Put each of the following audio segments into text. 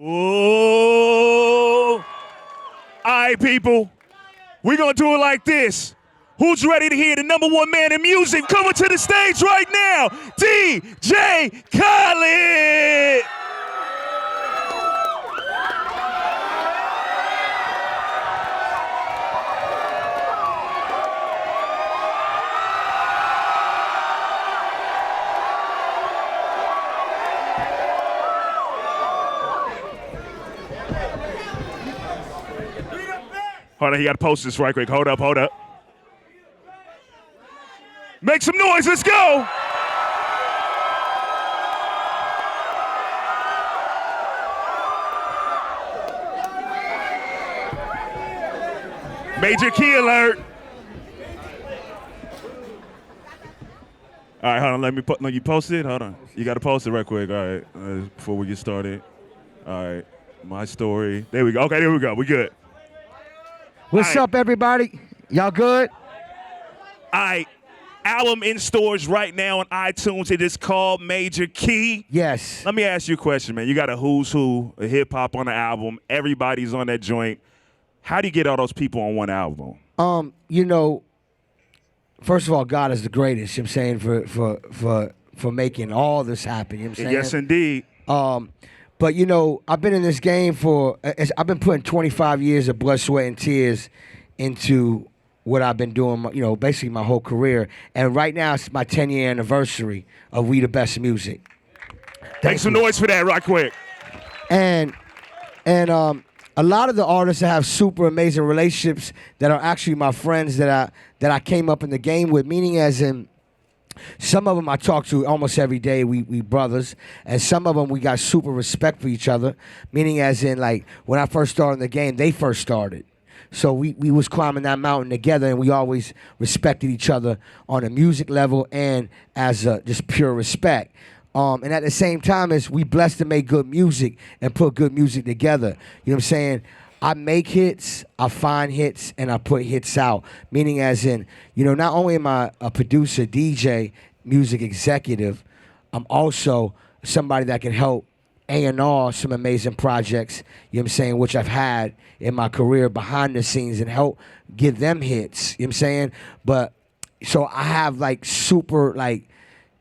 Ooh. All right, people. We're going to do it like this. Who's ready to hear the #1 man in music coming to the stage right now? DJ Khaled. Hold on, he got to post this right quick. Hold up. Make some noise, let's go. Major key alert. All right, hold on, let me put, no, you post it? Hold on. You got to post it right quick, all right, before we get started. All right, my story. There we go, okay, there we go, we good. What's up, everybody? Y'all good? All right, album in stores right now on iTunes. It is called Major Key. Yes. Let me ask you a question, man. You got a who's who of hip-hop on the album. Everybody's on that joint. How do you get all those people on one album? You know, first of all, God is the greatest, you know what I'm saying, for making all this happen, you know what I'm saying? Yes, indeed. But, you know, I've been in this game I've been putting 25 years of blood, sweat, and tears into what I've been doing, you know, basically my whole career. And right now, it's my 10-year anniversary of We the Best Music. Make some noise for that right quick. And a lot of the artists that have super amazing relationships that are actually my friends that I came up in the game with, meaning as in, some of them I talk to almost every day, we brothers, and some of them we got super respect for each other, meaning as in, like, when I first started in the game, they first started. So we was climbing that mountain together, and we always respected each other on a music level and as just pure respect. And at the same time, as we blessed to make good music and put good music together. You know what I'm saying? I make hits, I find hits, and I put hits out. Meaning as in, you know, not only am I a producer, DJ, music executive, I'm also somebody that can help A&R some amazing projects, you know what I'm saying, which I've had in my career behind the scenes and help give them hits, you know what I'm saying? But, so I have like super like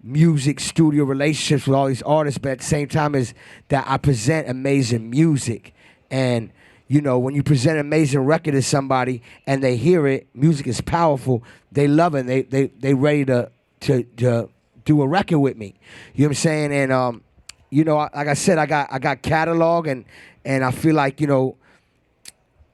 music studio relationships with all these artists, but at the same time is that I present amazing music. And you know, when you present an amazing record to somebody and they hear it, music is powerful. They love it. They ready to do a record with me. You know what I'm saying? And you know, like I said, I got catalog, and I feel like, you know,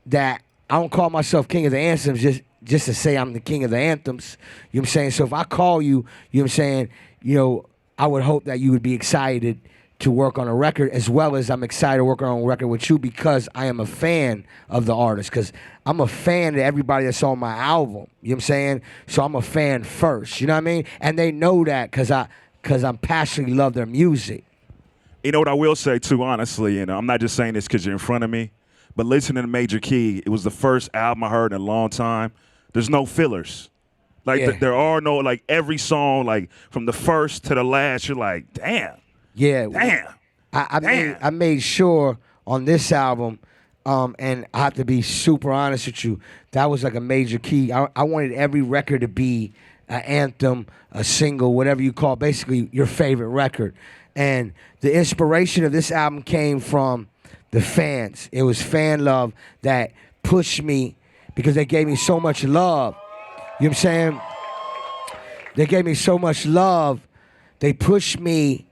that I don't call myself king of the anthems just to say I'm the king of the anthems. You know what I'm saying? So if I call you, you know what I'm saying, you know, I would hope that you would be excited to work on a record, as well as I'm excited to work on a record with you because I am a fan of the artist, because I'm a fan of everybody that's on my album. You know what I'm saying? So I'm a fan first, you know what I mean? And they know that because I'm passionately love their music. You know what I will say too, honestly, you know, I'm not just saying this because you're in front of me, but listening to Major Key, it was the first album I heard in a long time. There's no fillers. Like, Yeah. there are no, like, every song, like, from the first to the last, you're like, damn. Yeah. Damn. I made sure on this album, and I have to be super honest with you, that was like a major key. I wanted every record to be an anthem, a single, whatever you call it, basically your favorite record. And the inspiration of this album came from the fans. It was fan love that pushed me because they gave me so much love. You know what I'm saying? They gave me so much love. They pushed me.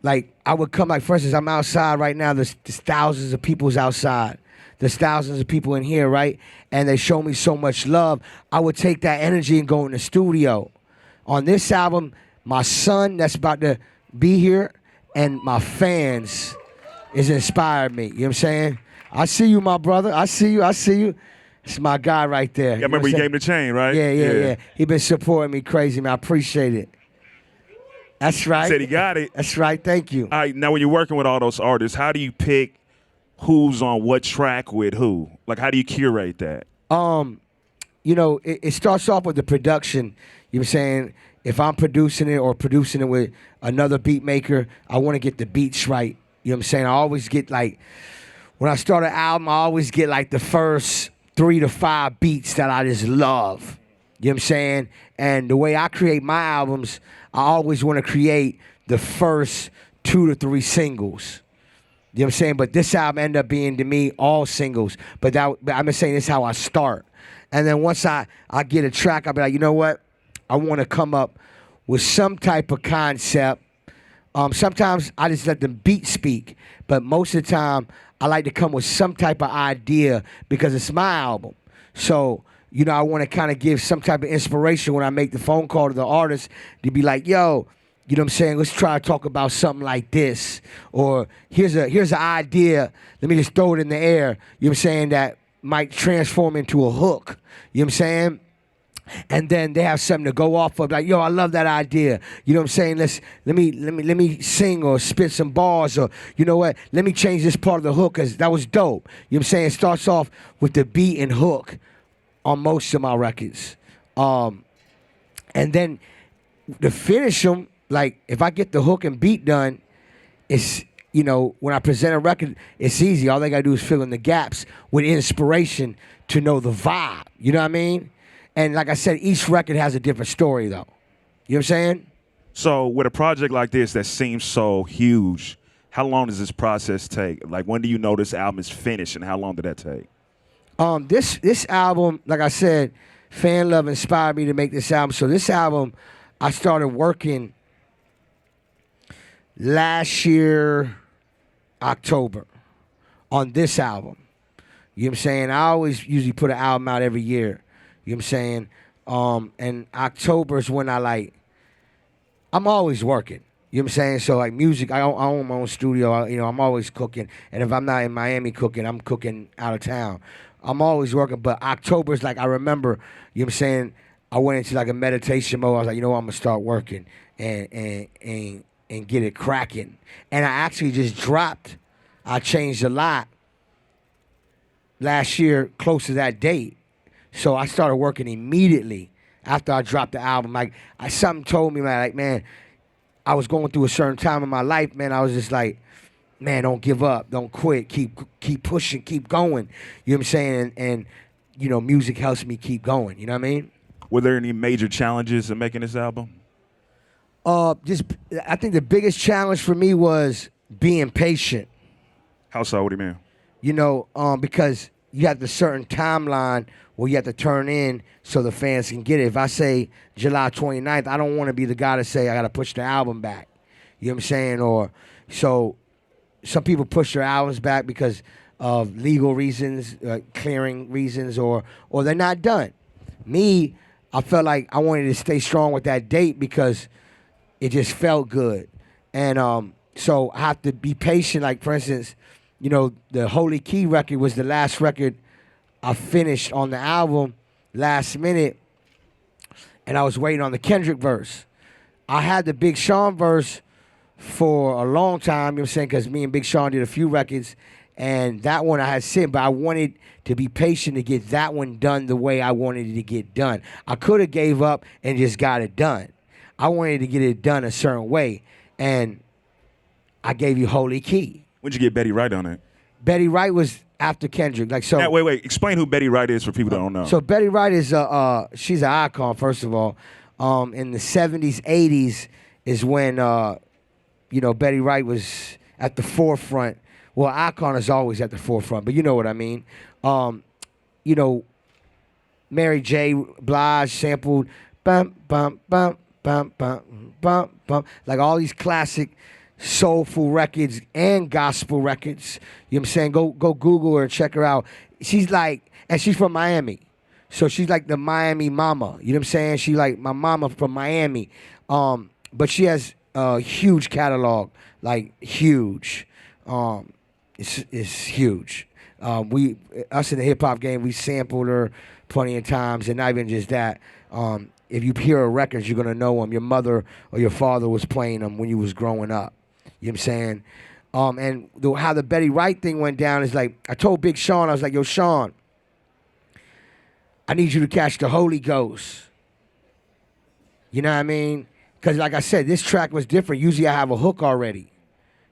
Like, I would come, like, for instance, I'm outside right now. There's thousands of people's outside. There's thousands of people in here, right? And they show me so much love. I would take that energy and go in the studio. On this album, my son that's about to be here and my fans is inspired me. You know what I'm saying? I see you, my brother. I see you. It's my guy right there. Yeah, I remember you gave him the chain, right? Yeah. He been supporting me crazy, man. I appreciate it. That's right. Said he got it. That's right. Thank you. All right, now when you're working with all those artists, how do you pick who's on what track with who? Like, how do you curate that? You know, it starts off with the production. You know what I'm saying? If I'm producing it or producing it with another beat maker, I want to get the beats right. You know You know what I'm saying? I always get like, when I start an album, I always get like the first 3 to 5 beats that I just love. You know what I'm saying? And the way I create my albums, I always want to create the first 2 to 3 singles. You know what I'm saying? But this album ended up being, to me, all singles. But I'm just saying this is how I start. And then once I get a track, I'll be like, you know what? I want to come up with some type of concept. Sometimes I just let the beat speak. But most of the time, I like to come with some type of idea because it's my album. So, you know, I want to kind of give some type of inspiration when I make the phone call to the artist to be like, yo, you know what I'm saying? Let's try to talk about something like this. Or here's an idea. Let me just throw it in the air. You know what I'm saying? That might transform into a hook. You know what I'm saying? And then they have something to go off of, like, yo, I love that idea. You know what I'm saying? Let me sing or spit some bars, or you know what? Let me change this part of the hook because that was dope. You know what I'm saying? It starts off with the beat and hook on most of my records. And then to finish them, like if I get the hook and beat done, it's, you know, when I present a record, it's easy. All they gotta do is fill in the gaps with inspiration to know the vibe. You know what I mean? And like I said, each record has a different story, though. You know what I'm saying? So with a project like this that seems so huge, how long does this process take? Like, when do you know this album is finished, and how long did that take? This album, like I said, fan love inspired me to make this album. So this album, I started working last year, October, on this album. You know what I'm saying? I always usually put an album out every year. You know what I'm saying? And October is when I'm always working. You know what I'm saying? So like music, I own my own studio. I'm always cooking. And if I'm not in Miami cooking, I'm cooking out of town. I'm always working. But October is like, I remember, you know what I'm saying? I went into like a meditation mode. I was like, you know what? I'm going to start working and get it cracking. And I actually just dropped. I changed a lot last year close to that date. So I started working immediately after I dropped the album. Like, something told me, man, I was going through a certain time in my life, man. I was just like, man, don't give up, don't quit, keep pushing, keep going. You know what I'm saying? And you know, music helps me keep going. You know what I mean? Were there any major challenges in making this album? I think the biggest challenge for me was being patient. How so? What do you mean? You know, because you have the certain timeline where you have to turn in so the fans can get it. If I say July 29th, I don't want to be the guy to say I got to push the album back. You know what I'm saying? Or so some people push their albums back because of legal reasons, clearing reasons, or they're not done. Me, I felt like I wanted to stay strong with that date because it just felt good. And so I have to be patient. Like, for instance, you know, the Holy Key record was the last record I finished on the album last minute, and I was waiting on the Kendrick verse. I had the Big Sean verse for a long time, you know what I'm saying, because me and Big Sean did a few records, and that one I had sent, but I wanted to be patient to get that one done the way I wanted it to get done. I could have gave up and just got it done. I wanted to get it done a certain way, and I gave you Holy Key. When'd you get Betty Wright on it? Betty Wright was after Kendrick. Like, so. Now, wait. Explain who Betty Wright is for people that don't know. So Betty Wright is she's an icon. First of all, in the 70s, 80s is when you know, Betty Wright was at the forefront. Well, icon is always at the forefront, but you know what I mean. You know, Mary J. Blige sampled bum bum bum bum bum bum bum, like all these classic soulful records and gospel records. You know what I'm saying? Go Google her and check her out. She's like, and she's from Miami. So she's like the Miami mama. You know what I'm saying? She like my mama from Miami. But she has a huge catalog, like huge. It's huge. Us in the hip hop game, we sampled her plenty of times, and not even just that. If you hear her records, you're gonna know them. Your mother or your father was playing them when you was growing up. You know what I'm saying? And how the Betty Wright thing went down is like, I told Big Sean, I was like, yo, Sean, I need you to catch the Holy Ghost. You know what I mean? Because like I said, this track was different. Usually I have a hook already.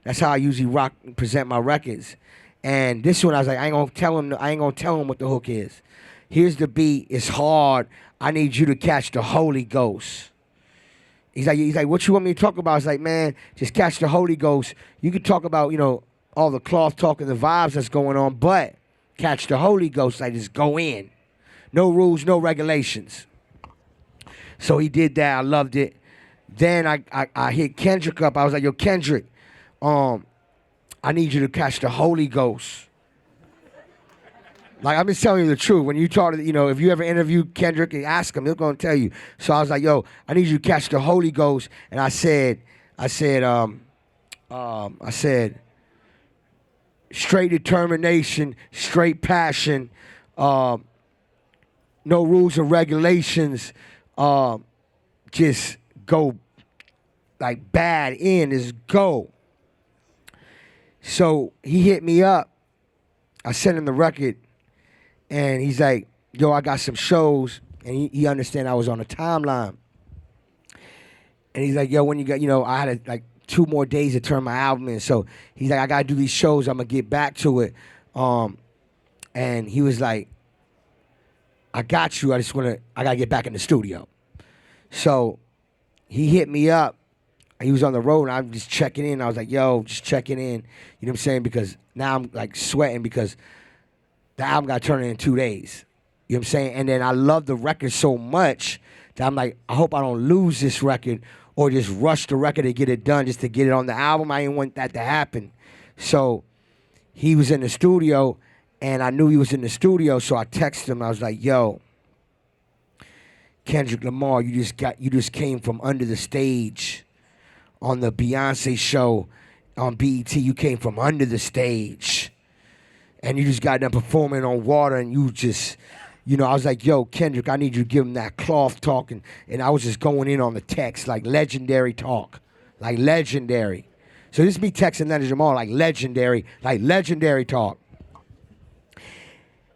That's how I usually present my records. And this one, I was like, I ain't gonna tell him what the hook is. Here's the beat. It's hard. I need you to catch the Holy Ghost. He's like, what you want me to talk about? I was like, man, just catch the Holy Ghost. You can talk about, all the cloth talk and the vibes that's going on, but catch the Holy Ghost. Like, just go in. No rules, no regulations. So he did that. I loved it. Then I hit Kendrick up. I was like, yo, Kendrick, I need you to catch the Holy Ghost. Like, I'm just telling you the truth. When you talk to, if you ever interview Kendrick and ask him, he'll go and tell you. So I was like, yo, I need you to catch the Holy Ghost. And I said, straight determination, straight passion, no rules or regulations, just go like bad in is go. So he hit me up. I sent him the record. And he's like, yo, I got some shows. And he understand I was on a timeline. And he's like, yo, when you got, I had like 2 more days to turn my album in. So he's like, I got to do these shows. I'm going to get back to it. And he was like, I got you. I got to get back in the studio. So he hit me up. He was on the road and I'm just checking in. I was like, yo, just checking in. You know what I'm saying? Because now I'm like sweating because the album got turned in 2 days. You know what I'm saying? And then I love the record so much that I'm like, I hope I don't lose this record or just rush the record to get it done just to get it on the album. I didn't want that to happen. So he was in the studio, and I knew he was in the studio, so I texted him. I was like, yo, Kendrick Lamar, you just came from under the stage on the Beyonce show on BET. You came from under the stage. And you just got done performing on water, and you just, I was like, yo, Kendrick, I need you to give him that cloth talk. And I was just going in on the text, like legendary talk, like legendary. So this is me texting Leonard Jamal, like legendary talk.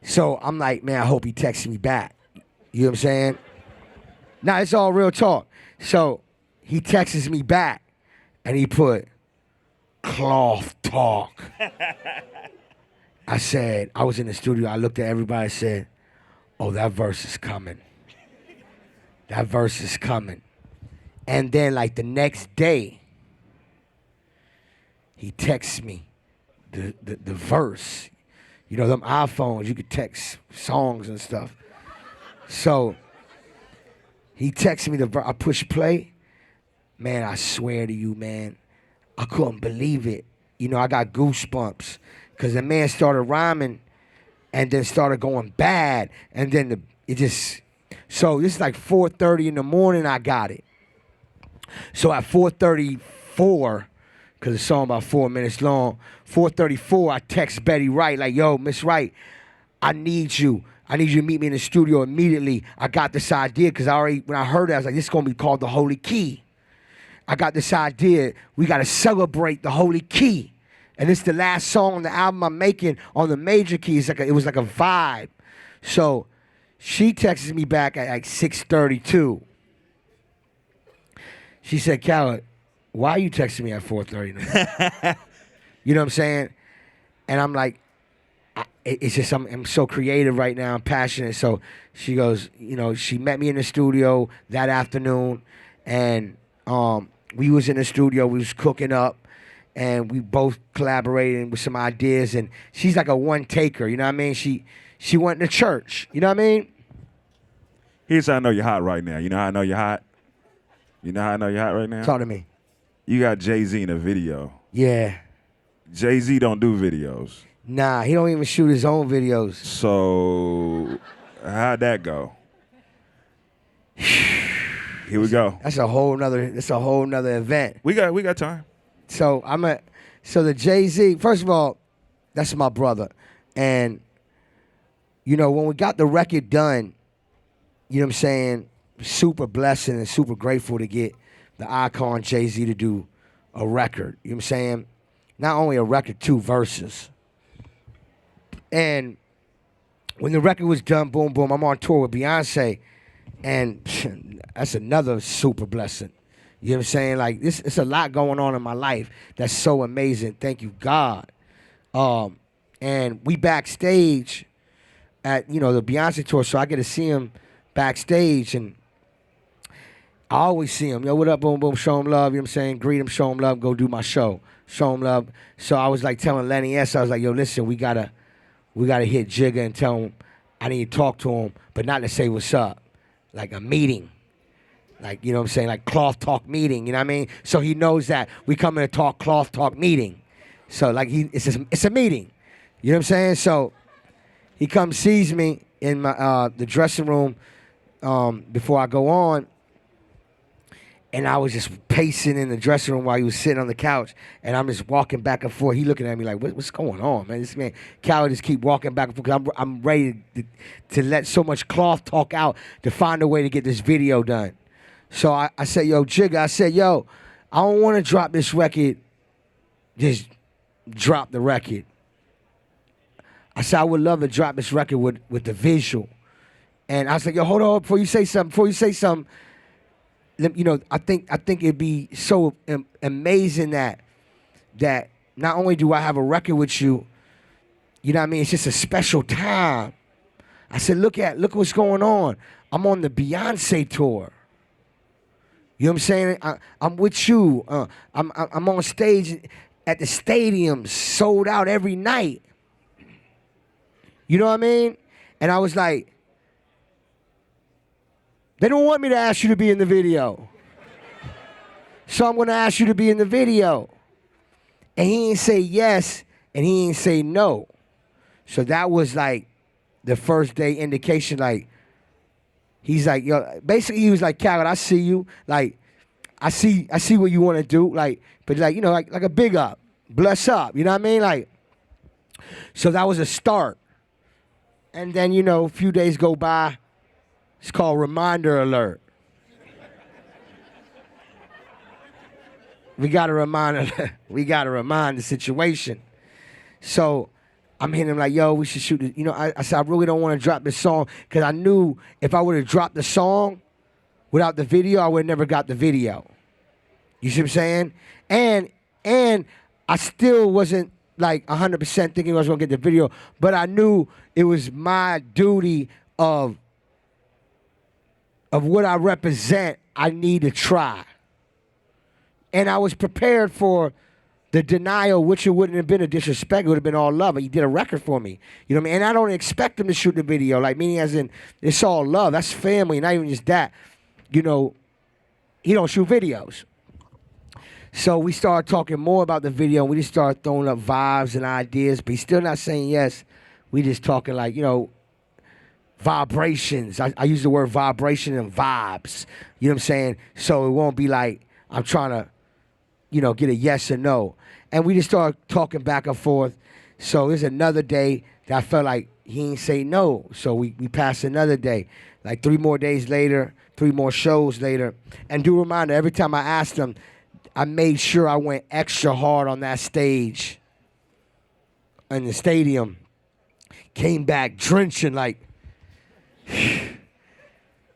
So I'm like, man, I hope he texts me back. You know what I'm saying? Nah, it's all real talk. So he texts me back, and he put cloth talk. I said, I was in the studio, I looked at everybody and said, oh, that verse is coming. That verse is coming. And then like the next day, he texts me the verse. Them iPhones, you could text songs and stuff. So he texted me the verse, I push play. Man, I swear to you, man, I couldn't believe it. I got goosebumps. Because the man started rhyming and then started going bad. And then so this is like 4:30 in the morning, I got it. So at 4:34, because the song about 4 minutes long, 4:34, I text Betty Wright, like, yo, Miss Wright, I need you to meet me in the studio immediately. I got this idea, because when I heard it, I was like, this is going to be called the Holy Key. I got this idea. We got to celebrate the Holy Key. And it's the last song on the album I'm making on the major keys. It was like a vibe. So she texted me back at like 6:32. She said, Khaled, why are you texting me at 4:30? You know what I'm saying? And I'm like, it's just I'm so creative right now. I'm passionate. So she goes, she met me in the studio that afternoon, and we was in the studio. We was cooking up. And we both collaborating with some ideas, and she's like a one-taker, you know what I mean? She went to church, you know what I mean? Here's how I know you're hot right now. You know how I know you're hot? You know how I know you're hot right now? Talk to me. You got Jay-Z in a video. Yeah. Jay-Z don't do videos. Nah, he don't even shoot his own videos. So how'd that go? Here we go. That's a whole nother event. We got time. So so the Jay-Z, first of all, that's my brother. And, when we got the record done, you know what I'm saying, super blessing and super grateful to get the icon Jay-Z to do a record. You know what I'm saying? Not only a record, 2 verses. And when the record was done, boom, boom, I'm on tour with Beyonce. And that's another super blessing. You know what I'm saying? Like this, it's a lot going on in my life that's so amazing. Thank you, God. And we backstage at the Beyonce tour, so I get to see him backstage, and I always see him. Yo, what up, boom, boom, show him love. You know what I'm saying? Greet him, show him love, go do my show, show him love. So I was like telling Lenny S, I was like, yo, listen, we gotta hit Jigga and tell him I need to talk to him, but not to say what's up, like a meeting. Like, you know what I'm saying? Like cloth talk meeting, you know what I mean? So he knows that we come in to talk cloth talk meeting. So like it's a meeting. You know what I'm saying? So he comes, sees me in my the dressing room before I go on. And I was just pacing in the dressing room while he was sitting on the couch. And I'm just walking back and forth. He looking at me like, what's going on, man? This man, Khaled just keep walking back and forth. 'Cause I'm ready to let so much cloth talk out to find a way to get this video done. So I said, yo, Jigga, I said, yo, I don't want to drop this record. Just drop the record. I said, I would love to drop this record with the visual. And I was like, yo, hold on, before you say something, I think it'd be so amazing that not only do I have a record with you, you know what I mean? It's just a special time. I said, look what's going on. I'm on the Beyonce tour. You know what I'm saying? I'm with you. I'm on stage at the stadiums, sold out every night. You know what I mean? And I was like, they don't want me to ask you to be in the video. So I'm going to ask you to be in the video. And he didn't say yes, and he didn't say no. So that was like the first day indication, like, he's like, yo, basically he was like, Khaled, I see you. Like, I see what you want to do. Like, but like, like a big up, bless up. You know what I mean? Like, so that was a start. And then, a few days go by. It's called Reminder Alert. We gotta remind the situation. So I'm hitting him like, yo, we should shoot this. I said, I really don't want to drop this song, because I knew if I would have dropped the song without the video, I would have never got the video. You see what I'm saying? And I still wasn't like 100% thinking I was gonna get the video, but I knew it was my duty of what I represent. I need to try. And I was prepared for the denial, which it wouldn't have been a disrespect. It would have been all love. He did a record for me. You know what I mean? And I don't expect him to shoot the video. Like, meaning as in, it's all love. That's family. Not even just that. He don't shoot videos. So we started talking more about the video. And we just started throwing up vibes and ideas. But he's still not saying yes. We just talking like, vibrations. I use the word vibration and vibes. You know what I'm saying? So it won't be like I'm trying to, get a yes or no. And we just started talking back and forth. So there's another day that I felt like he didn't say no. So we passed another day. Like 3 more days later, 3 more shows later. And do reminder, every time I asked him, I made sure I went extra hard on that stage in the stadium. Came back drenching like,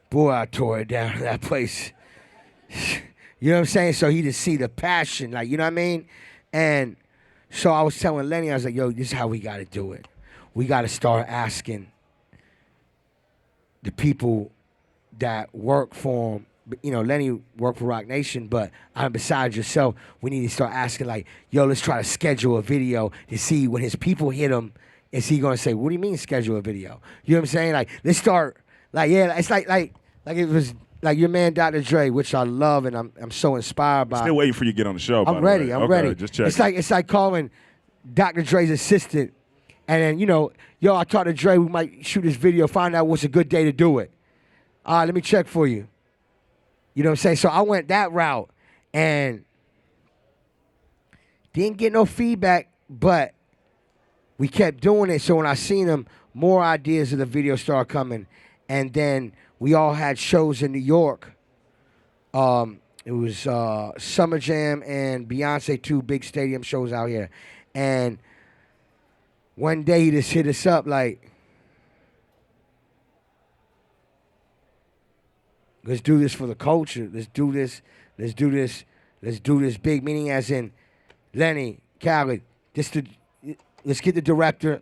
boy, I tore it down in that place. You know what I'm saying? So he just see the passion, like, you know what I mean? And so I was telling Lenny, I was like, yo, this is how we got to do it. We got to start asking the people that work for him. Lenny worked for Rock Nation, but besides yourself, we need to start asking, like, yo, let's try to schedule a video to see when his people hit him, is he going to say, what do you mean schedule a video? You know what I'm saying? Like, let's start, like, yeah, it's like it was like your man Dr. Dre, which I love and I'm so inspired by. Still waiting for you to get on the show. I'm ready. I'm ready. Just check. It's like calling Dr. Dre's assistant, and then yo, I talked to Dre. We might shoot this video. Find out what's a good day to do it. All right, let me check for you. You know what I'm saying? So I went that route and didn't get no feedback, but we kept doing it. So when I seen him, more ideas of the video started coming, and then we all had shows in New York. It was Summer Jam and Beyonce, 2 big stadium shows out here. And one day he just hit us up like, let's do this for the culture. Let's do this let's do this big, meaning as in Lenny, Khaled, let's get the director,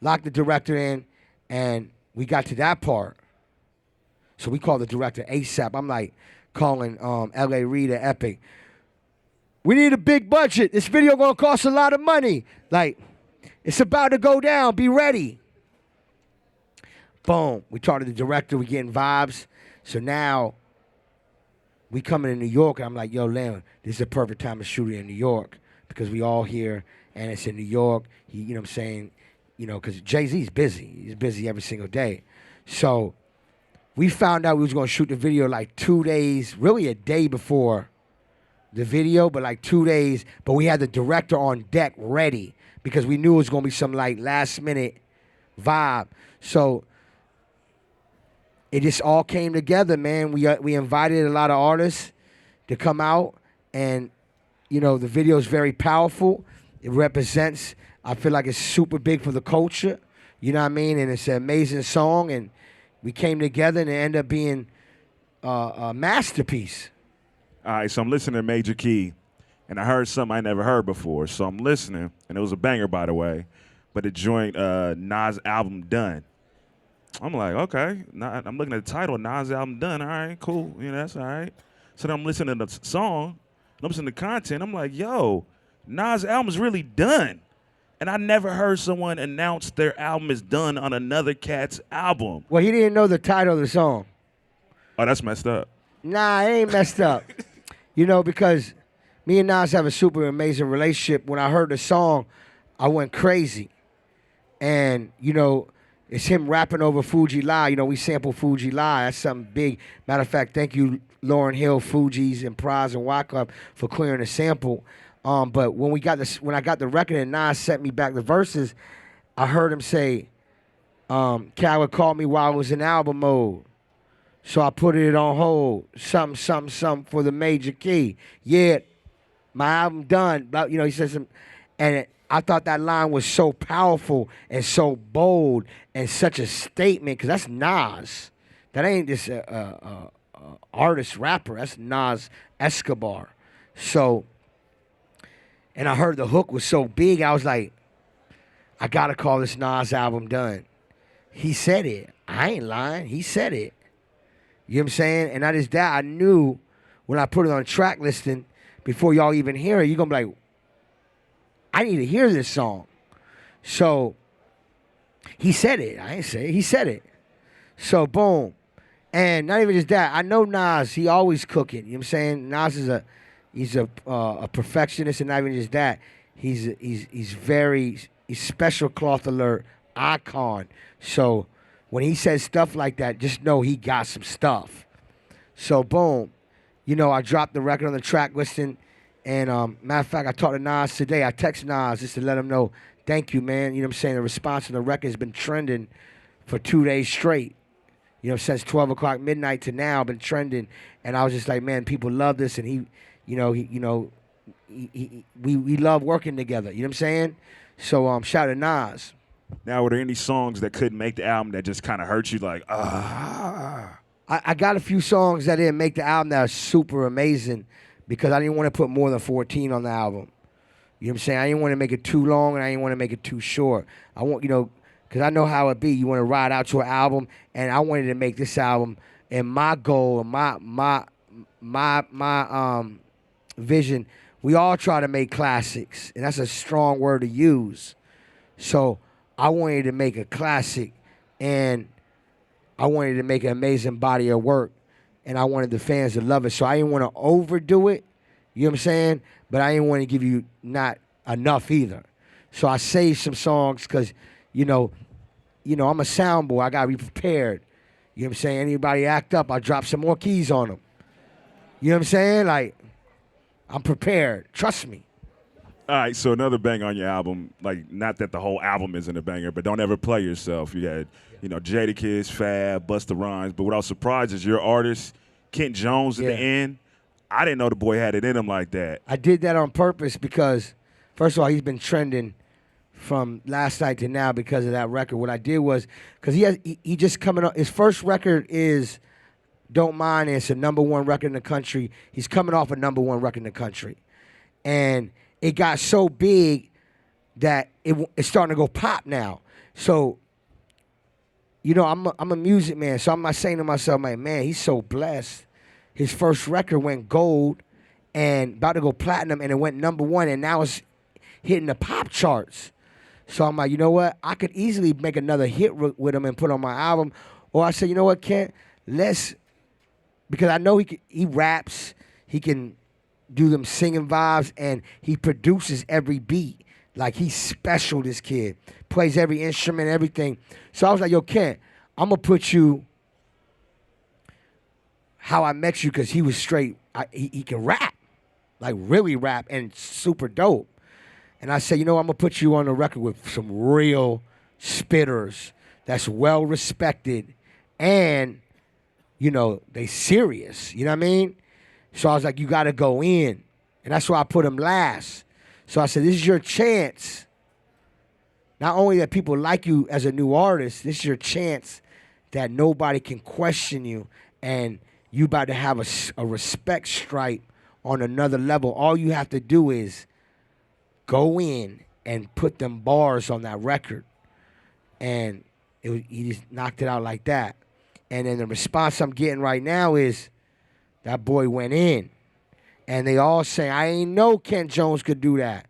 lock the director in, and we got to that part. So we called the director ASAP. I'm like calling L.A. Reid at Epic. We need a big budget. This video gonna cost a lot of money. Like, it's about to go down. Be ready. Boom. We talked to the director. We getting vibes. So now we coming to New York, and I'm like, yo, Len, this is the perfect time to shoot it in New York because we all here, and it's in New York. You know what I'm saying? You know, because Jay-Z's busy. He's busy every single day. So we found out we was going to shoot the video like 2 days, really a day before the video, but like 2 days. But we had the director on deck ready because we knew it was going to be some like last minute vibe. So it just all came together, man. We invited a lot of artists to come out, and you know the video is very powerful. It represents. I feel like it's super big for the culture. You know what I mean? And it's an amazing song, and we came together, and it ended up being a masterpiece. All right, so I'm listening to Major Key, and I heard something I never heard before. So I'm listening, and it was a banger, by the way. But it joined Nas' album Done. I'm like, okay. I'm looking at the title, Nas' album Done. All right, cool. You know, that's all right. So then I'm listening to the song, I'm listening to content. I'm like, yo, Nas' album is really done. And I never heard someone announce their album is done on another cat's album. Well, he didn't know the title of the song. Oh, that's messed up. Nah, it ain't messed up. You know, because me and Nas have a super amazing relationship. When I heard the song, I went crazy. And, you know, it's him rapping over Fuji Lie. You know, we sample Fuji Lie. That's something big. Matter of fact, thank you, Lauryn Hill, Fugees, and Praz and Wyclef for clearing the sample. But when I got the record and Nas sent me back the verses, I heard him say, Khaled called me while I was in album mode. So I put it on hold. Something for the Major Key. Yeah, my album done. But, you know, he said some, and I thought that line was so powerful and so bold and such a statement, because that's Nas. That ain't just a artist rapper. That's Nas Escobar. So, and I heard the hook was so big, I was like, I gotta call this Nas album Done. He said it. I ain't lying. He said it. You know what I'm saying? And that is that. I knew when I put it on track listing, before y'all even hear it, you're gonna be like, I need to hear this song. So he said it. I ain't say it. He said it. So boom. And not even just that. I know Nas, he always cooking. You know what I'm saying? Nas is a perfectionist, and not even just that. He's special cloth alert icon. So when he says stuff like that, just know he got some stuff. So boom. You know, I dropped the record on the track listing. And matter of fact, I talked to Nas today. I text Nas just to let him know, thank you, man. You know what I'm saying? The response to the record has been trending for 2 days straight. You know, since 12 o'clock midnight to now, been trending. And I was just like, man, people love this. And we love working together. You know what I'm saying? So shout out to Nas. Now, were there any songs that couldn't make the album that just kind of hurt you, like, I got a few songs that didn't make the album that are super amazing, because I didn't want to put more than 14 on the album. You know what I'm saying? I didn't want to make it too long, and I didn't want to make it too short. I want, you know, because I know how it be. You want to ride out to an album, and I wanted to make this album, and my goal and my vision, we all try to make classics, and that's a strong word to use. So I wanted to make a classic, and I wanted to make an amazing body of work, and I wanted the fans to love it. So I didn't want to overdo it, you know what I'm saying? But I didn't want to give you not enough either. So I saved some songs because, you know, I'm a sound boy. I got to be prepared. You know what I'm saying? Anybody act up, I drop some more keys on them. You know what I'm saying? Like, I'm prepared. Trust me. All right, so another banger on your album, like, not that the whole album isn't a banger, but Don't Ever Play Yourself. You had, you know, Jadakiss, Fab, Busta Rhymes, but what I was surprised is your artist, Kent Jones, at the end. I didn't know the boy had it in him like that. I did that on purpose because, first of all, he's been trending from last night to now because of that record. What I did was, because he just coming up, his first record is Don't Mind, and it's a #1 record in the country. He's coming off a #1 record in the country. And it got so big that it's starting to go pop now. So, you know, I'm a music man, so I'm not saying to myself, like, man, he's so blessed. His first record went gold and about to go platinum, and it went #1, and now it's hitting the pop charts. So I'm like, you know what? I could easily make another hit with him and put on my album. Or I said, you know what, Kent? Because I know he raps, he can do them singing vibes, and he produces every beat. Like, he's special, this kid. Plays every instrument, everything. So I was like, yo, Kent, I'm going to put you how I met you, because he was straight. He can rap, like really rap, and super dope. And I said, you know, I'm going to put you on the record with some real spitters that's well respected, and, you know, they serious. You know what I mean? So I was like, you got to go in. And that's why I put him last. So I said, this is your chance. Not only that people like you as a new artist, this is your chance that nobody can question you, and you about to have a respect stripe on another level. All you have to do is go in and put them bars on that record. And he just knocked it out like that. And then the response I'm getting right now is that boy went in. And they all say, I ain't know Kent Jones could do that.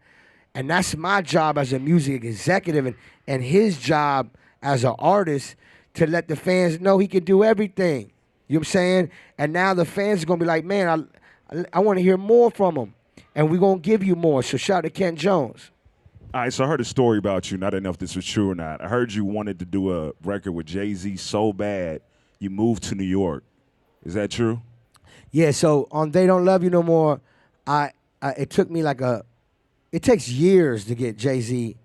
And that's my job as a music executive, and his job as an artist to let the fans know he can do everything. You know what I'm saying? And now the fans are going to be like, man, I want to hear more from him. And we're going to give you more. So shout out to Kent Jones. All right, so I heard a story about you. I didn't know if this was true or not. I heard you wanted to do a record with Jay-Z so bad you moved to New York. Is that true? Yeah, so on They Don't Love You No More, it took me it takes years to get Jay-Z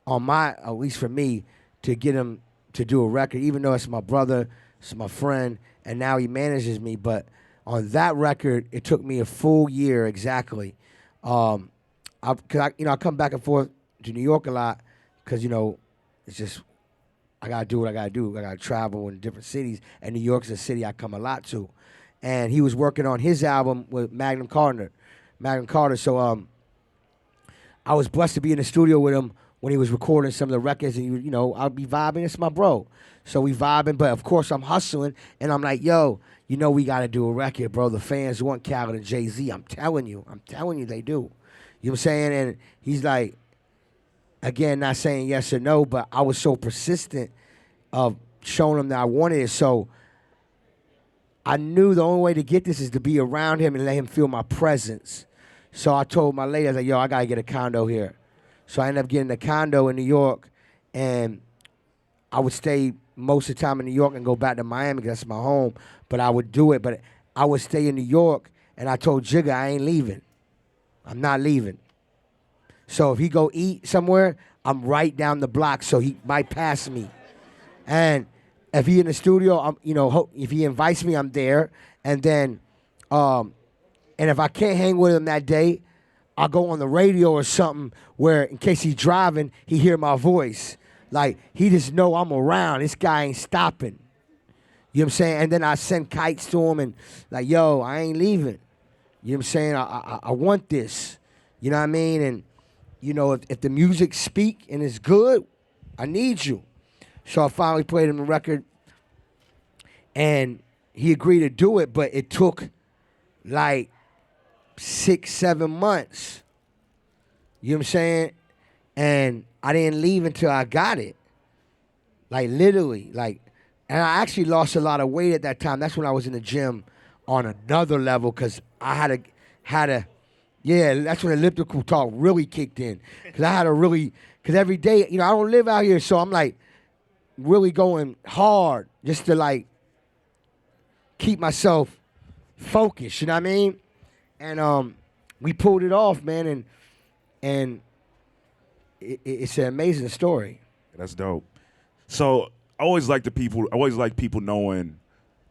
on at least for me, to get him to do a record, even though it's my brother, it's my friend, and now he manages me. But on that record, it took me a full year exactly. I come back and forth to New York a lot because, you know, it's just, I got to do what I got to do. I got to travel in different cities, and New York's a city I come a lot to. And he was working on his album with Magnum Carter. So I was blessed to be in the studio with him when he was recording some of the records, and you know, I'll be vibing. It's my bro. So we vibing, but of course I'm hustling, and I'm like, yo, you know, we got to do a record, bro. The fans want Khaled and Jay-Z. I'm telling you they do. You know what I'm saying? And he's like, again, not saying yes or no, but I was so persistent of showing him that I wanted it. So I knew the only way to get this is to be around him and let him feel my presence. So I told my lady, I was like, yo, I got to get a condo here. So I ended up getting a condo in New York, and I would stay most of the time in New York and go back to Miami because that's my home. But I would do it. But I would stay in New York, and I told Jigga I ain't leaving. I'm not leaving. So if he go eat somewhere, I'm right down the block, so he might pass me. And if he in the studio, if he invites me, I'm there. And then, and if I can't hang with him that day, I'll go on the radio or something where, in case he's driving, he hear my voice. Like, he just know I'm around. This guy ain't stopping. You know what I'm saying? And then I send kites to him and like, yo, I ain't leaving. You know what I'm saying? I want this. You know what I mean? And, you know, if the music speak and it's good, I need you. So I finally played him the record, and he agreed to do it, but it took like 6-7 months. You know what I'm saying? And I didn't leave until I got it. Like, literally. And I actually lost a lot of weight at that time. That's when I was in the gym on another level, because I had a yeah, that's when elliptical talk really kicked in. Because every day, you know, I don't live out here, so I'm like really going hard just to like keep myself focused, you know what I mean? And we pulled it off, man, and it's an amazing story. That's dope. So I always like people knowing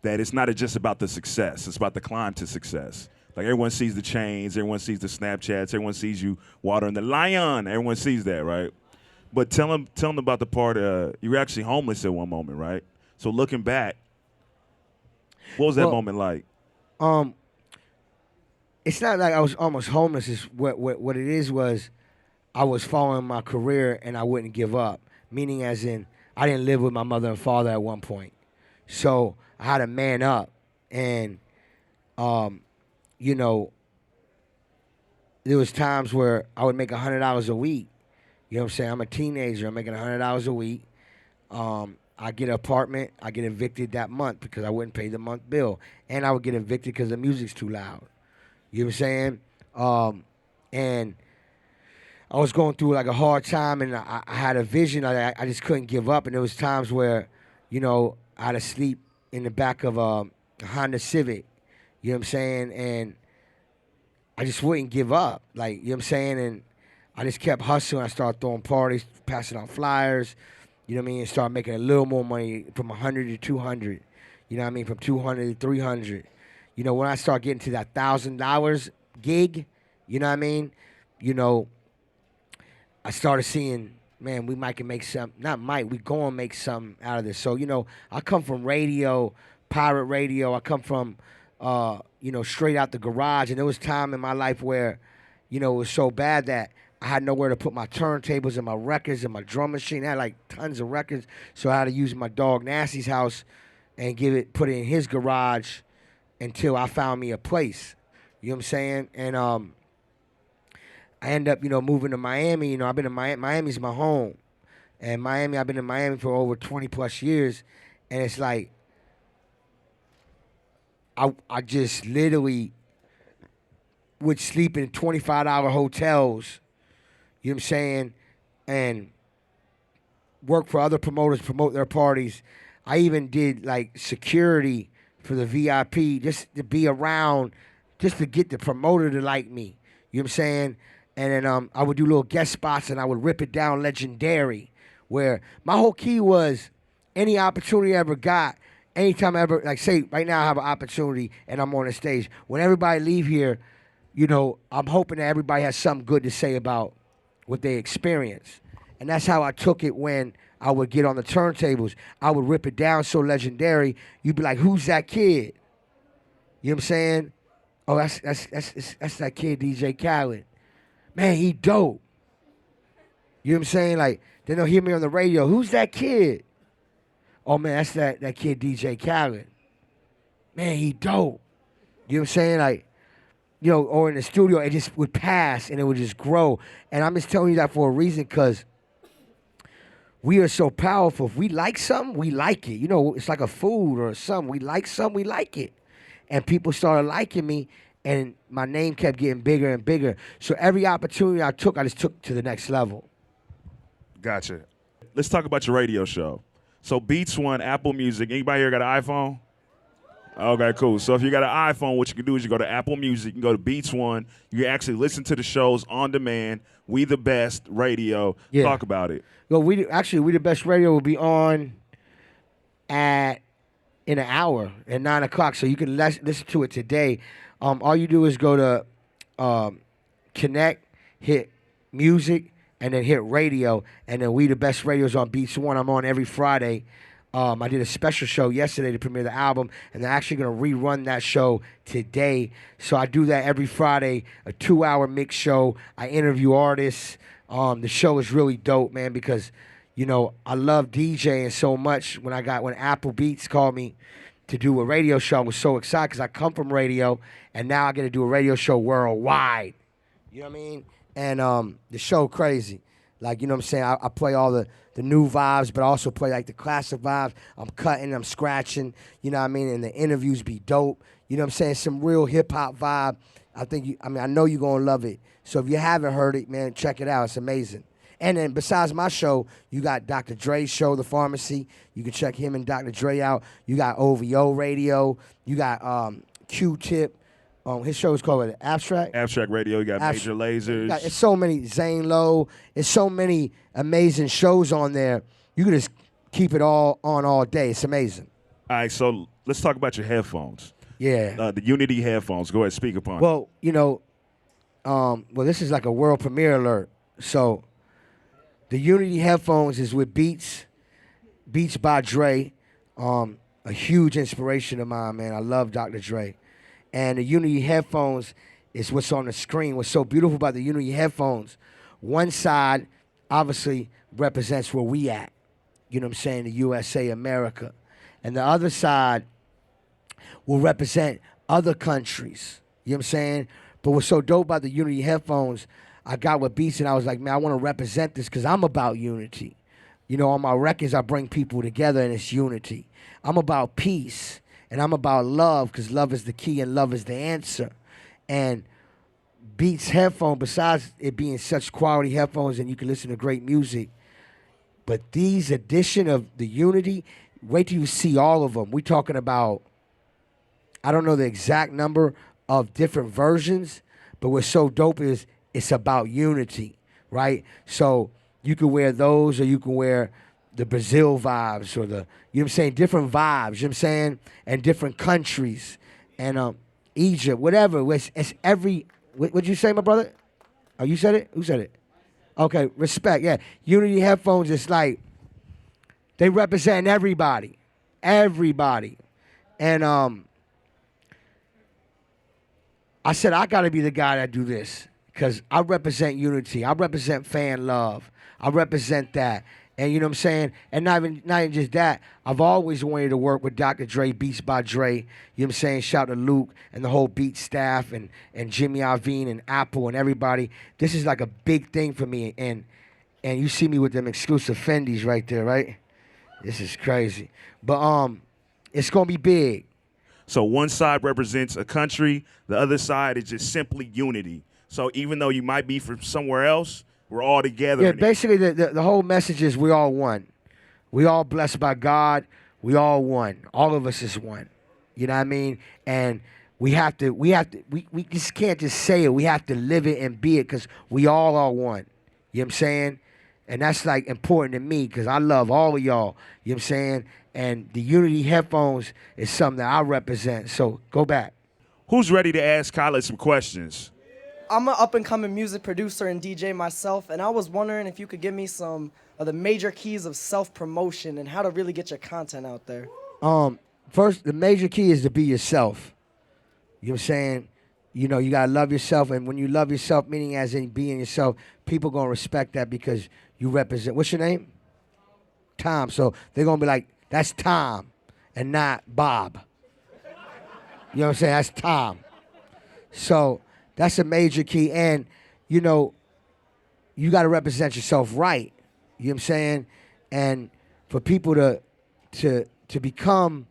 that it's not just about the success. It's about the climb to success. Like, everyone sees the chains, everyone sees the Snapchats, everyone sees you watering the lion. Everyone sees that, right? But tell them about the part you were actually homeless at one moment, right? So looking back, What was that Well, moment like? Um, it's not like I was almost homeless. It's what it is was I was following my career and I wouldn't give up. Meaning, as in, I didn't live with my mother and father at one point, so I had to man up, and um, you know, there was times where I would make $100 a week. You know what I'm saying? I'm a teenager. I'm making $100 a week. I get an apartment. I get evicted that month because I wouldn't pay the month bill, and I would get evicted because the music's too loud. You know what I'm saying? And I was going through like a hard time, and I had a vision. I just couldn't give up, and there was times where, I had to sleep in the back of a Honda Civic. You know what I'm saying? And I just wouldn't give up. Like, you know what I'm saying? And I just kept hustling. I started throwing parties, passing out flyers. You know what I mean? And started making a little more money from 100 to 200. You know what I mean? From 200 to 300. When I start getting to that $1,000 gig, you know what I mean? I started seeing, man, we might can make some, not might, we go and make something out of this. So, I come from radio, pirate radio. I come from, straight out the garage. And there was time in my life where, it was so bad that I had nowhere to put my turntables and my records and my drum machine. I had like tons of records. So I had to use my dog Nasty's house and put it in his garage until I found me a place. You know what I'm saying? And I end up, moving to Miami. I've been in Miami. Miami's my home. And Miami, I've been in Miami for over 20 plus years. And it's like, I just literally would sleep in 25-hour hotels, you know what I'm saying, and work for other promoters, promote their parties. I even did like security for the VIP just to be around, just to get the promoter to like me. You know what I'm saying? And then I would do little guest spots and I would rip it down legendary, where my whole key was any opportunity I ever got, anytime I ever, like say right now I have an opportunity and I'm on the stage. When everybody leave here, I'm hoping that everybody has something good to say about what they experienced. And that's how I took it when I would get on the turntables. I would rip it down so legendary, you'd be like, who's that kid? You know what I'm saying? Oh, that's that kid, DJ Khaled. Man, he dope. You know what I'm saying? Like, then they'll hear me on the radio. Who's that kid? Oh, man, that's that kid, DJ Khaled. Man, he dope. You know what I'm saying? Like, or in the studio, it just would pass and it would just grow. And I'm just telling you that for a reason, because we are so powerful. If we like something, we like it. It's like a food or something. We like something, we like it. And people started liking me, and my name kept getting bigger and bigger. So every opportunity I took, I just took to the next level. Gotcha. Let's talk about your radio show. So Beats One, Apple Music. Anybody here got an iPhone? Okay, cool. So if you got an iPhone, what you can do is you go to Apple Music, you can go to Beats One. You can actually listen to the shows on demand. We the Best Radio. Yeah. Talk about it. Well, We the Best Radio will be on in an hour at 9 o'clock, so you can listen to it today. All you do is go to Connect, hit Music, and then hit Radio, and then We the Best Radio is on Beats One. I'm on every Friday. I did a special show yesterday to premiere the album, and they're actually going to rerun that show today. So I do that every Friday, a 2-hour mix show. I interview artists. The show is really dope, man, because, I love DJing so much. When Apple Beats called me to do a radio show, I was so excited because I come from radio, and now I get to do a radio show worldwide. You know what I mean? And the show crazy. Like, you know what I'm saying? I play all the new vibes, but I also play like the classic vibes. I'm cutting, I'm scratching, you know what I mean? And the interviews be dope. You know what I'm saying? Some real hip-hop vibe. I know you're going to love it. So if you haven't heard it, man, check it out. It's amazing. And then besides my show, you got Dr. Dre's show, The Pharmacy. You can check him and Dr. Dre out. You got OVO Radio. You got Q-Tip. His show is called Abstract. Abstract Radio. You got Major Lasers. It's so many. Zane Lowe. It's so many amazing shows on there. You can just keep it all on all day. It's amazing. All right, so let's talk about your headphones. Yeah. The Unity headphones. Go ahead, speak upon it. Well, this is like a world premiere alert. So the Unity headphones is with Beats by Dre. a huge inspiration of mine, man. I love Dr. Dre. And the Unity headphones is what's on the screen. What's so beautiful about the Unity headphones, one side obviously represents where we at. You know what I'm saying? The USA, America. And the other side will represent other countries. You know what I'm saying? But what's so dope about the Unity headphones, I got with Beats and I was like, man, I want to represent this because I'm about unity. You know, on my records, I bring people together and it's unity. I'm about peace and I'm about love because love is the key and love is the answer. And Beats headphone, besides it being such quality headphones and you can listen to great music, but these edition of the Unity, wait till you see all of them. We talking about, I don't know the exact number of different versions, but what's so dope is it's about unity, right? So you can wear those or you can wear the Brazil vibes or the, you know what I'm saying, different vibes, you know what I'm saying, and different countries and Egypt, whatever. It's every, what'd you say, my brother? Oh, you said it? Who said it? Okay, respect, yeah. Unity headphones, it's like, they represent everybody. Everybody. And I said, I got to be the guy that do this because I represent unity. I represent fan love. I represent that. And you know what I'm saying? And not even just that. I've always wanted to work with Dr. Dre, Beats by Dre. You know what I'm saying? Shout to Luke and the whole Beat staff and Jimmy Iovine and Apple and everybody. This is like a big thing for me. And you see me with them exclusive Fendis right there, right? This is crazy. But it's going to be big. So one side represents a country, the other side is just simply unity. So even though you might be from somewhere else, we're all together. Yeah, basically the whole message is we all one. We all blessed by God. We all one. All of us is one. You know what I mean? And we just can't just say it. We have to live it and be it because we all are one. You know what I'm saying? And that's like important to me because I love all of y'all. You know what I'm saying? And the Unity headphones is something that I represent. So go back. Who's ready to ask Khaled some questions? I'm an up-and-coming music producer and DJ myself, and I was wondering if you could give me some of the major keys of self-promotion and how to really get your content out there. First, the major key is to be yourself. You know what I'm saying? You know, you got to love yourself, and when you love yourself, meaning as in being yourself, people going to respect that because you represent. What's your name? Tom. So they're going to be like, that's Tom and not Bob. You know what I'm saying? That's Tom. So that's a major key. And, you know, you got to represent yourself right. You know what I'm saying? And for people to become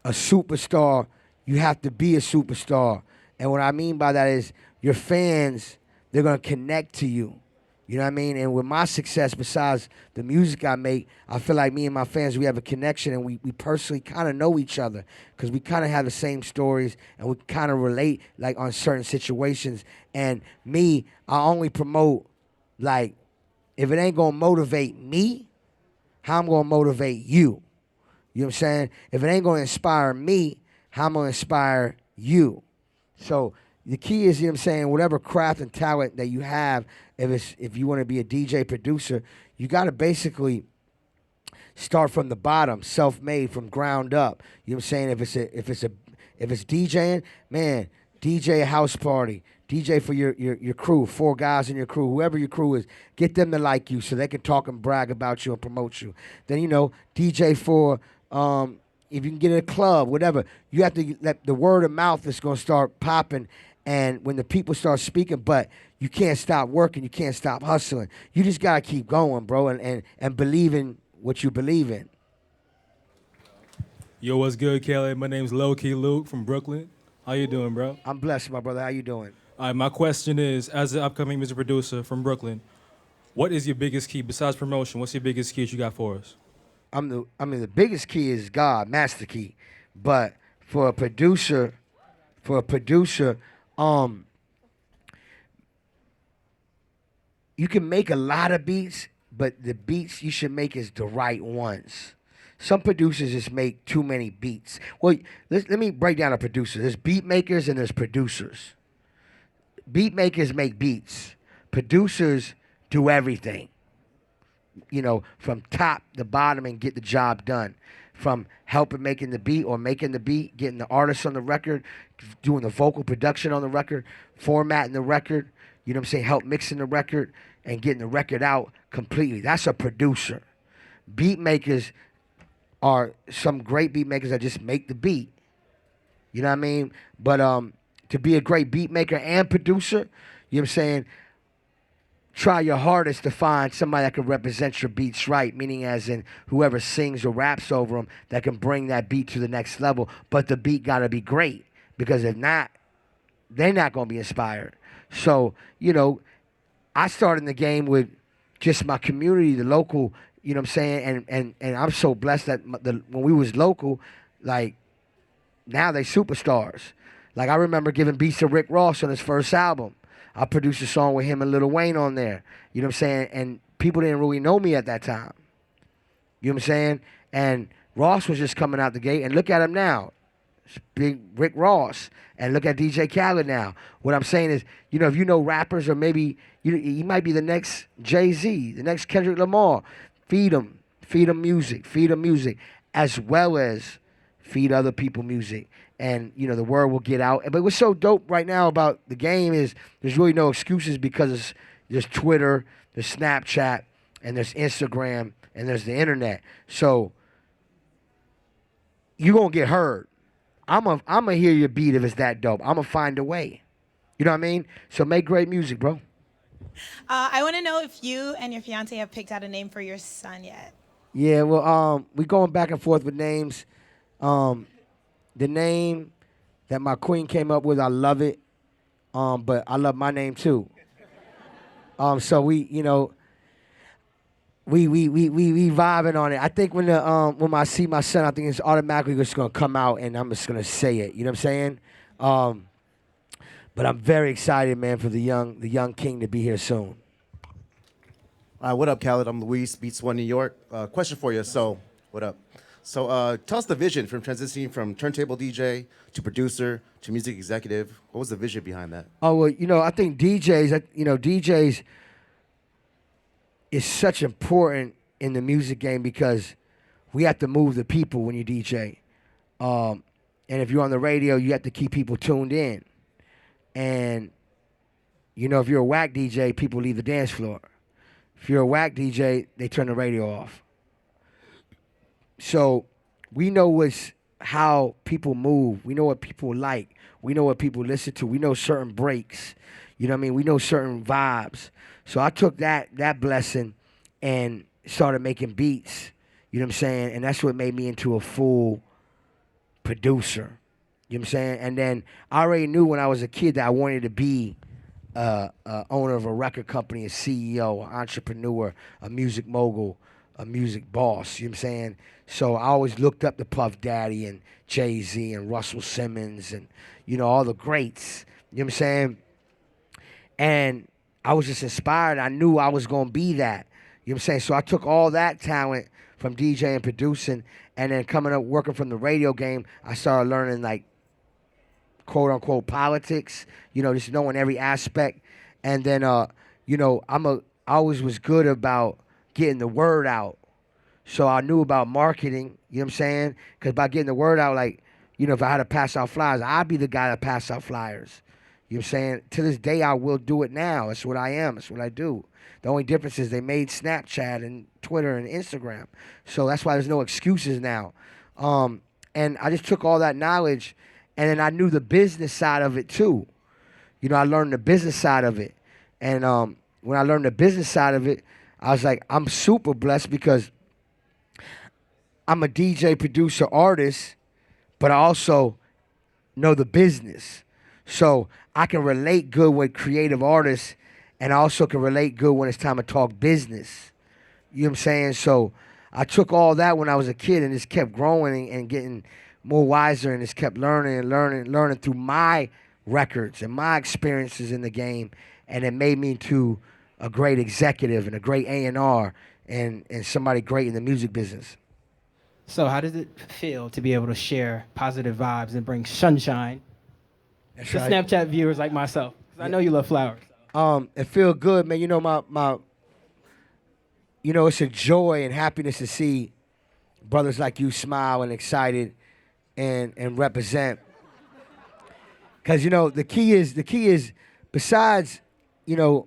a superstar, you have to be a superstar. And what I mean by that is your fans, they're going to connect to you. You know what I mean? And with my success, besides the music I make, I feel like me and my fans, we have a connection and we personally kind of know each other because we kind of have the same stories and we kind of relate like on certain situations. And me, I only promote like, if it ain't going to motivate me, how I'm going to motivate you? You know what I'm saying? If it ain't going to inspire me, how I'm going to inspire you? So the key is, you know what I'm saying, whatever craft and talent that you have, if you want to be a DJ producer, you got to basically start from the bottom, self-made, from ground up. You know what I'm saying? If it's DJing, man, DJ a house party, DJ for your crew, 4 guys in your crew, whoever your crew is, get them to like you so they can talk and brag about you and promote you. Then, you know, DJ for if you can get in a club, whatever, you have to let the word of mouth is going to start popping. And when the people start speaking, but you can't stop working, you can't stop hustling. You just got to keep going, bro, and believe in what you believe in. Yo, what's good, Khaled? My name's Low Key Luke from Brooklyn. How you doing, bro? I'm blessed, my brother. How you doing? All right, my question is, as an upcoming music producer from Brooklyn, what is your biggest key besides promotion? What's your biggest key that you got for us? The biggest key is God, master key. But for a producer, you can make a lot of beats, but the beats you should make is the right ones. Some producers just make too many beats. Well, let me break down a producer. There's beat makers and there's producers. Beat makers make beats. Producers do everything, you know, from top to bottom and get the job done. from helping making the beat or making the beat, getting the artist on the record, doing the vocal production on the record, formatting the record, you know what I'm saying, help mixing the record and getting the record out completely. That's a producer. Beat makers are some great beat makers that just make the beat. You know what I mean? But to be a great beat maker and producer, you know what I'm saying, try your hardest to find somebody that can represent your beats right, meaning as in whoever sings or raps over them that can bring that beat to the next level. But the beat got to be great, because if not, they're not going to be inspired. So, you know, I started in the game with just my community, the local, you know what I'm saying? And I'm so blessed that when we was local, like, now they superstars. Like, I remember giving beats to Rick Ross on his first album. I produced a song with him and Lil Wayne on there. You know what I'm saying? And people didn't really know me at that time. You know what I'm saying? And Ross was just coming out the gate, and look at him now. It's big Rick Ross. And look at DJ Khaled now. What I'm saying is, you know, if you know rappers, or maybe you might be the next Jay-Z, the next Kendrick Lamar, feed them music, as well as feed other people music. And, you know, the word will get out. But what's so dope right now about the game is there's really no excuses, because there's Twitter, there's Snapchat, and there's Instagram, and there's the internet. So you're going to get heard. I'm gonna hear your beat if it's that dope. I'm going to find a way. You know what I mean? So make great music, bro. I want to know if you and your fiance have picked out a name for your son yet. Yeah, well, we going back and forth with names. The name that my queen came up with, I love it, but I love my name too. So we, you know, we vibing on it. I think when I see my son, I think it's automatically just gonna come out, and I'm just gonna say it. You know what I'm saying? But I'm very excited, man, for the young king to be here soon. All right, what up, Khaled? I'm Luis, Beats One New York. Question for you. So, what up? So, tell us the vision from transitioning from turntable DJ to producer to music executive. What was the vision behind that? Oh, well, you know, I think DJs is such important in the music game, because we have to move the people when you DJ. And if you're on the radio, you have to keep people tuned in. And, you know, if you're a whack DJ, people leave the dance floor. If you're a whack DJ, they turn the radio off. So we know how people move. We know what people like. We know what people listen to. We know certain breaks. You know what I mean? We know certain vibes. So I took that blessing and started making beats. You know what I'm saying? And that's what made me into a full producer. You know what I'm saying? And then I already knew when I was a kid that I wanted to be owner of a record company, a CEO, an entrepreneur, a music mogul, a music boss. You know what I'm saying? So I always looked up to Puff Daddy and Jay-Z and Russell Simmons and, you know, all the greats. You know what I'm saying? And I was just inspired. I knew I was going to be that. You know what I'm saying? So I took all that talent from DJing and producing, and then coming up working from the radio game, I started learning, like, quote unquote politics, you know, just knowing every aspect. And then you know, I always was good about getting the word out. So I knew about marketing, you know what I'm saying? Because by getting the word out, like, you know, if I had to pass out flyers, I'd be the guy that pass out flyers. You know what I'm saying? To this day, I will do it now. That's what I am. That's what I do. The only difference is they made Snapchat and Twitter and Instagram. So that's why there's no excuses now. And I just took all that knowledge, and then I knew the business side of it too. You know, I learned the business side of it. And when I learned the business side of it, I was like, I'm super blessed, because I'm a DJ, producer, artist, but I also know the business. So I can relate good with creative artists, and I also can relate good when it's time to talk business. You know what I'm saying? So I took all that when I was a kid, and just kept growing and getting more wiser, and just kept learning and learning through my records and my experiences in the game. And it made me into a great executive and a great A&R and somebody great in the music business. So how does it feel to be able to share positive vibes and bring sunshine That's to right. Snapchat viewers like myself? 'Cause I know you love flowers. It feel good, man. You know, my you know, it's a joy and happiness to see brothers like you smile and excited and represent. Because, you know, the key is besides, the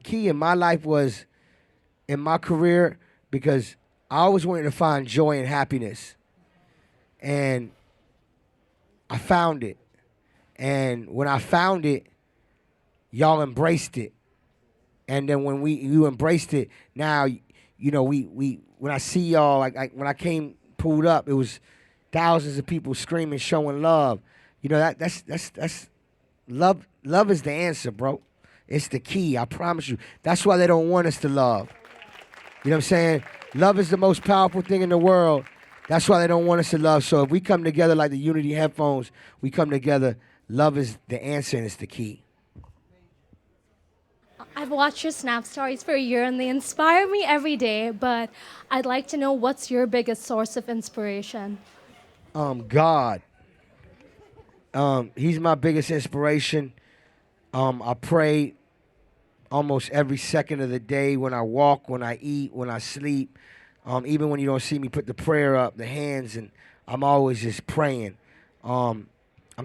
key in my life was in my career, because I always wanted to find joy and happiness. And I found it. And when I found it, y'all embraced it. And then when you embraced it, now, when I see y'all, like when I pulled up, it was thousands of people screaming, showing love. You know, that's love. Love is the answer, bro. It's the key, I promise you. That's why they don't want us to love. You know what I'm saying? Love is the most powerful thing in the world. That's why they don't want us to love. So if we come together like the Unity headphones, we come together, love is the answer and it's the key. I've watched your Snap stories for a year and they inspire me every day, but I'd like to know, what's your biggest source of inspiration? God. He's my biggest inspiration. I pray almost every second of the day, when I walk, when I eat, when I sleep. Even when you don't see me put the prayer up, the hands, and I'm always just praying. I'm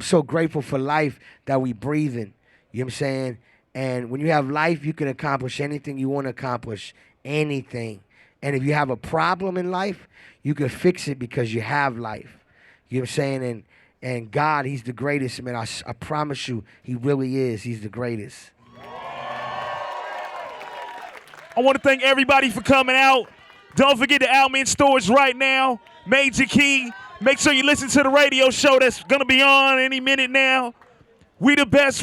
so grateful for life that we breathing. You know what I'm saying? And when you have life, you can accomplish anything you want to accomplish, anything. And if you have a problem in life, you can fix it because you have life. You know what I'm saying? And God, he's the greatest, man. I promise you, he really is. He's the greatest. I want to thank everybody for coming out. Don't forget the album in stores right now. Major Key. Make sure you listen to the radio show that's going to be on any minute now. We the best